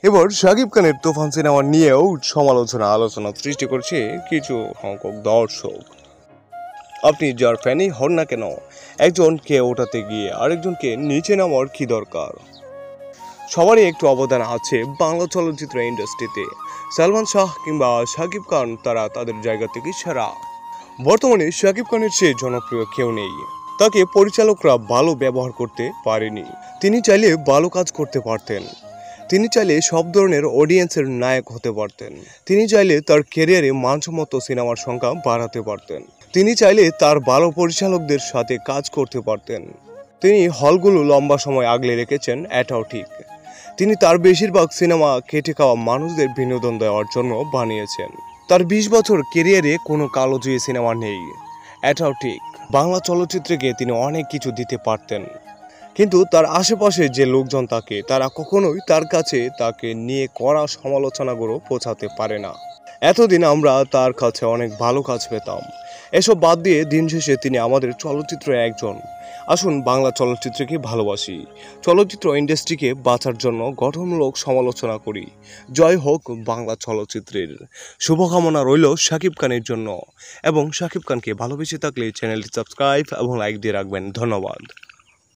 এবার শাকিব খানের তুফান সিনেমা নিয়েও আলোচনা সৃষ্টি করছে কিছু সংখ্যক দর্শক। আপনি যার ফ্যানই হন না কেন, একজনকে ওঠাতে গিয়ে আরেকজনকে নিচে নামার কি দরকার? সবারই একটু অবদান আছে বাংলা চলচ্চিত্র ইন্ডাস্ট্রিতে। সালমান শাহ কিংবা শাকিব খান তারা তাদের জায়গা থেকে সেরা। বর্তমানে শাকিব খানের চেয়ে জনপ্রিয় কেউ নেই। তাকে পরিচালকরা ভালো ব্যবহার করতে পারেনি। তিনি চাইলে ভালো কাজ করতে পারতেন। তিনি চাইলে সব ধরনের অডিয়েন্সের নায়ক হতে পারতেন। তিনি চাইলে তার ক্যারিয়ারে মানসম্মত সিনেমার সংখ্যা বাড়াতে পারতেন। তিনি চাইলে তার ভালো পরিচালকদের সাথে কাজ করতে পারতেন। তিনি হলগুলো লম্বা সময় আগলে রেখেছেন, এটাও ঠিক। তিনি তার বেশিরভাগ সিনেমা খেটে খাওয়া মানুষদের বিনোদন দেওয়ার জন্য বানিয়েছেন। তার 20 বছর ক্যারিয়ারে কোনো কালো জয়ী সিনেমা নেই, এটাও ঠিক। বাংলা চলচ্চিত্রে গিয়ে তিনি অনেক কিছু দিতে পারতেন, কিন্তু তার আশেপাশে যে লোকজন থাকে তারা কখনোই তার কাছে তাকে নিয়ে করা সমালোচনাগুলো পৌঁছাতে পারে না। এতদিন আমরা তার কাছে অনেক ভালো কাজ পেতাম। এসব বাদ দিয়ে দিন শেষে তিনি আমাদের চলচ্চিত্রে একজন। আসুন বাংলা চলচ্চিত্রকে ভালোবাসি, চলচ্চিত্র ইন্ডাস্ট্রিকে বাঁচার জন্য গঠনমূলক সমালোচনা করি। জয় হোক বাংলা চলচ্চিত্রের। শুভকামনা রইল শাকিব খানের জন্য, এবং শাকিব খানকে ভালোবেসে থাকলে চ্যানেলটি সাবস্ক্রাইব এবং লাইক দিয়ে রাখবেন। ধন্যবাদ।